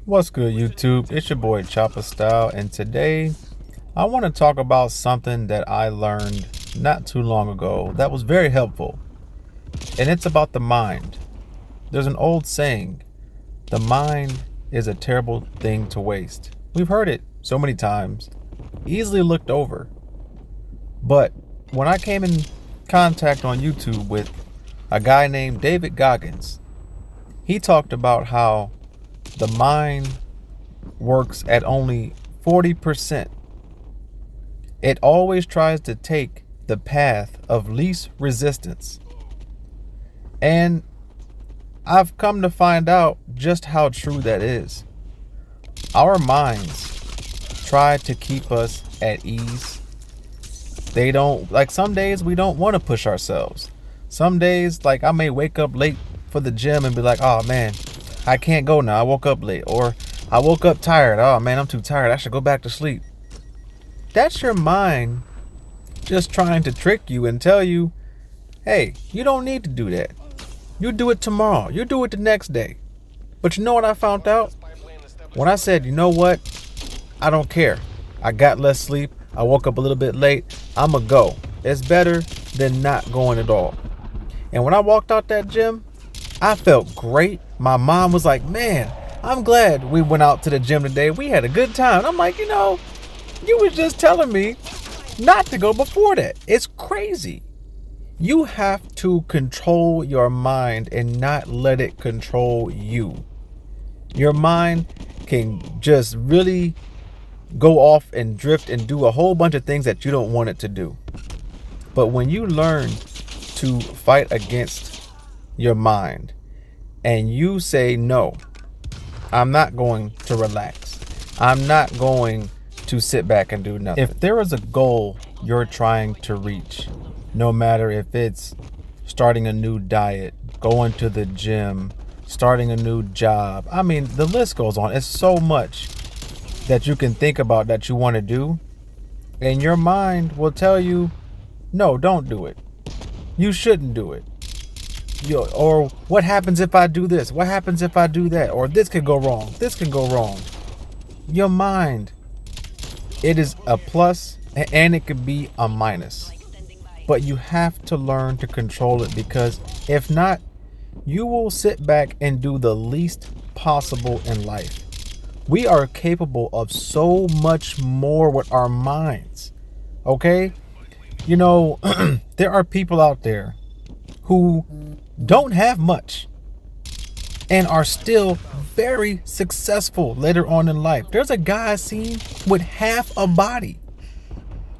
What's good, YouTube? It's your boy Chopper Style, and today I want to talk about something that I learned not too long ago that was very helpful, and it's about the mind. There's an old saying, the mind is a terrible thing to waste. We've heard it so many times, easily looked over. But when I came in contact on YouTube with a guy named David Goggins, he talked about how the mind works at only 40%. It always tries to take the path of least resistance. And I've come to find out just how true that is. Our minds try to keep us at ease. They don't, like, some days we don't want to push ourselves. Some days, like, I may wake up late for the gym and be like, oh man, I can't go now. I woke up late. Or I woke up tired. Oh man, I'm too tired. I should go back to sleep. That's your mind just trying to trick you and tell you, hey, you don't need to do that. You do it tomorrow. You do it the next day. But you know what I found out? When I said, you know what? I don't care. I got less sleep. I woke up a little bit late. I'ma go. It's better than not going at all. And when I walked out that gym, I felt great. My mom was like, man, I'm glad we went out to the gym today. We had a good time. I'm like, you was just telling me not to go before that. It's crazy. You have to control your mind and not let it control you. Your mind can just really go off and drift and do a whole bunch of things that you don't want it to do. But when you learn to fight against your mind and you say, no, I'm not going to relax. I'm not going to sit back and do nothing. If there is a goal you're trying to reach, no matter if it's starting a new diet, going to the gym, starting a new job, I mean, the list goes on. It's so much that you can think about that you want to do. And your mind will tell you, no, don't do it. You shouldn't do it. Or what happens if I do this? What happens if I do that? Or this could go wrong. This can go wrong. Your mind, it is a plus and it could be a minus. But you have to learn to control it, because if not, you will sit back and do the least possible in life. We are capable of so much more with our minds. Okay? There are people out there who don't have much and are still very successful later on in life. There's a guy I seen with half a body.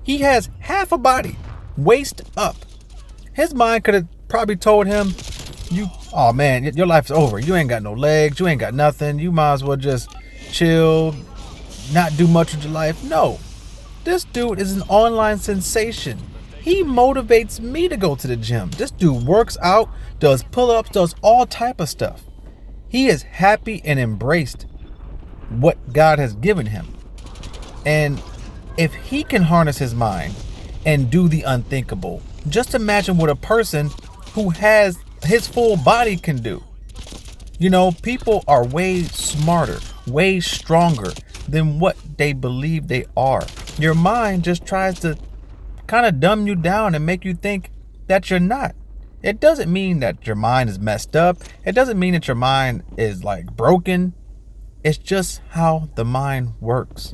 He has half a body, waist up. His mind could have probably told him, oh man, your life's over. You ain't got no legs. You ain't got nothing. You might as well just chill, not do much with your life. No, this dude is an online sensation. He motivates me to go to the gym. This dude works out, does pull-ups, does all type of stuff. He is happy and embraced what God has given him. And if he can harness his mind and do the unthinkable, just imagine what a person who has his full body can do. People are way smarter, way stronger than what they believe they are. Your mind just tries to kind of dumb you down and make you think that you're not. It doesn't mean that your mind is messed up. It doesn't mean that your mind is like broken. It's just how the mind works.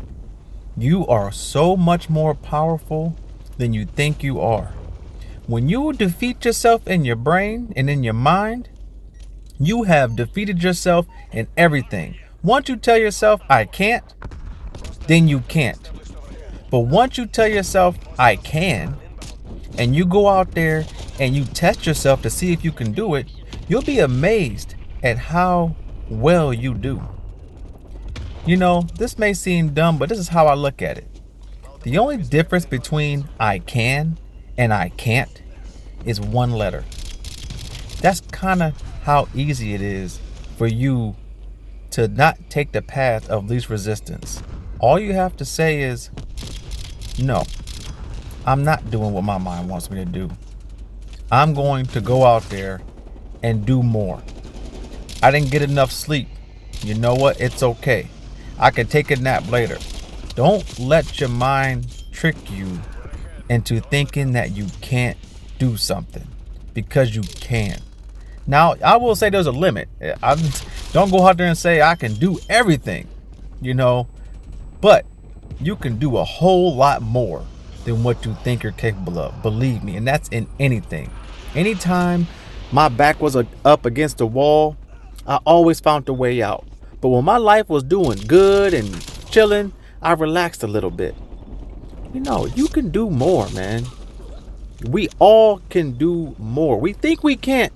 You are so much more powerful than you think you are. When you defeat yourself in your brain and in your mind, you have defeated yourself in everything. Once you tell yourself, I can't, then you can't. But once you tell yourself, I can, and you go out there and you test yourself to see if you can do it, you'll be amazed at how well you do. This may seem dumb, but this is how I look at it. The only difference between I can and I can't is one letter. That's kind of how easy it is for you to not take the path of least resistance. All you have to say is, no, I'm not doing what my mind wants me to do. I'm going to go out there and do more. I didn't get enough sleep. You know what? It's okay. I can take a nap later. Don't let your mind trick you into thinking that you can't do something, because you can. Now, I will say there's a limit. Don't go out there and say I can do everything, you know, but you can do a whole lot more than what you think you're capable of. Believe me, and that's in anything. Anytime my back was up against the wall, I always found a way out. But when my life was doing good and chilling, I relaxed a little bit. You know, you can do more, man. We all can do more. We think we can't.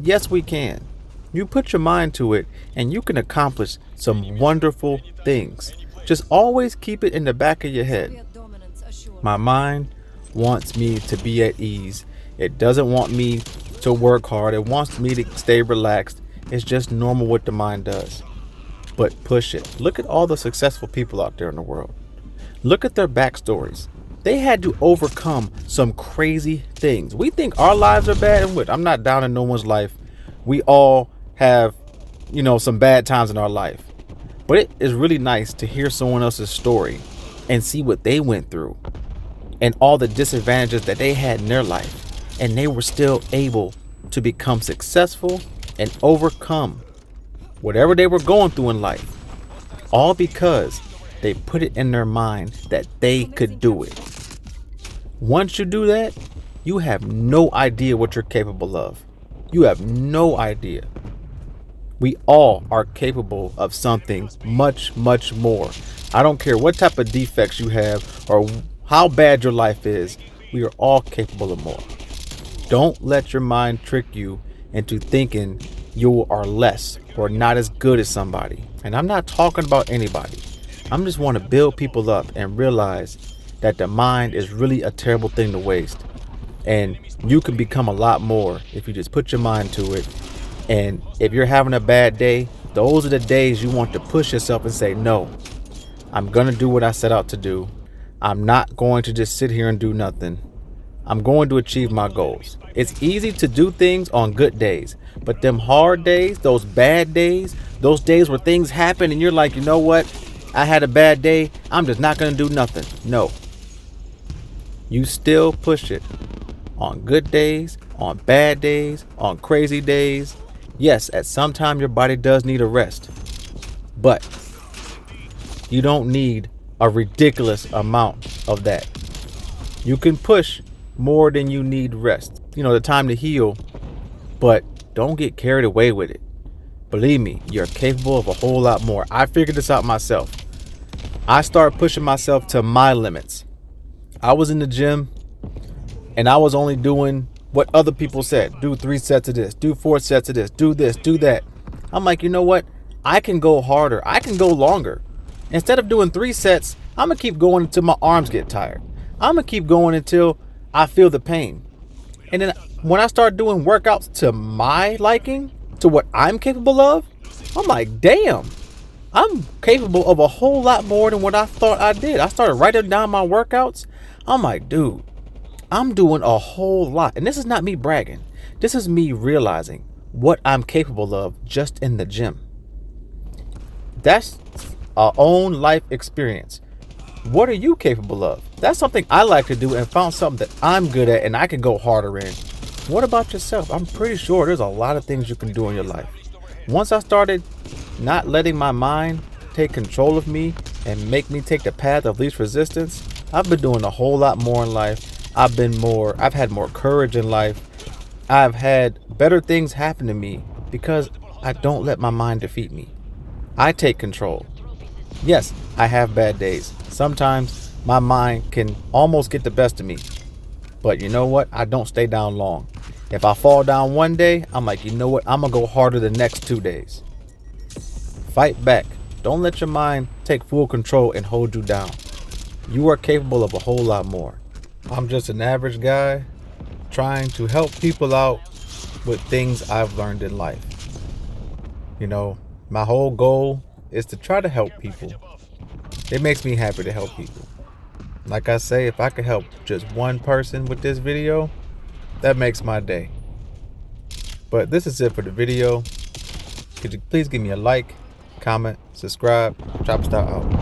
Yes, we can. You put your mind to it and you can accomplish some wonderful things. Just always keep it in the back of your head. My mind wants me to be at ease. It doesn't want me to work hard. It wants me to stay relaxed. It's just normal what the mind does. But push it. Look at all the successful people out there in the world. Look at their backstories. They had to overcome some crazy things. We think our lives are bad, and I'm not down in no one's life. We all have, some bad times in our life. But it is really nice to hear someone else's story and see what they went through and all the disadvantages that they had in their life. And they were still able to become successful and overcome whatever they were going through in life. All because they put it in their mind that they could do it. Once you do that, you have no idea what you're capable of. You have no idea. We all are capable of something much, much more. I don't care what type of defects you have or how bad your life is. We are all capable of more. Don't let your mind trick you into thinking you are less or not as good as somebody. And I'm not talking about anybody. I just want to build people up and realize that the mind is really a terrible thing to waste. And you can become a lot more if you just put your mind to it. And if you're having a bad day, those are the days you want to push yourself and say, no, I'm going to do what I set out to do. I'm not going to just sit here and do nothing. I'm going to achieve my goals. It's easy to do things on good days, but them hard days, those bad days, those days where things happen and you're like, you know what? I had a bad day. I'm just not going to do nothing. No. You still push it on good days, on bad days, on crazy days. Yes, at some time your body does need a rest, but you don't need a ridiculous amount of that. You can push more than you need rest. The time to heal, but don't get carried away with it. Believe me, you're capable of a whole lot more. I figured this out myself. I started pushing myself to my limits. I was in the gym and I was only doing what other people said. Do 3 sets of this, do 4 sets of this, do this, do that. I'm like, you know what? I can go harder. I can go longer. Instead of doing 3 sets, I'm going to keep going until my arms get tired. I'm going to keep going until I feel the pain. And then when I start doing workouts to my liking, to what I'm capable of, I'm like, damn, I'm capable of a whole lot more than what I thought I did. I started writing down my workouts. I'm like, dude, I'm doing a whole lot. And this is not me bragging. This is me realizing what I'm capable of just in the gym. That's our own life experience. What are you capable of? That's something I like to do and found something that I'm good at and I can go harder in. What about yourself? I'm pretty sure there's a lot of things you can do in your life. Once I started not letting my mind take control of me and make me take the path of least resistance, I've been doing a whole lot more in life. I've had more courage in life. I've had better things happen to me because I don't let my mind defeat me. I take control. Yes, I have bad days. Sometimes my mind can almost get the best of me. But you know what? I don't stay down long. If I fall down one day, I'm like, you know what? I'm going to go harder the next 2 days. Fight back. Don't let your mind take full control and hold you down. You are capable of a whole lot more. I'm just an average guy trying to help people out with things I've learned in life. My whole goal is to try to help people. It makes me happy to help people. Like I say, if I could help just one person with this video, that makes my day. But this is it for the video. Could you please give me a like, comment, subscribe. Chopper Style out.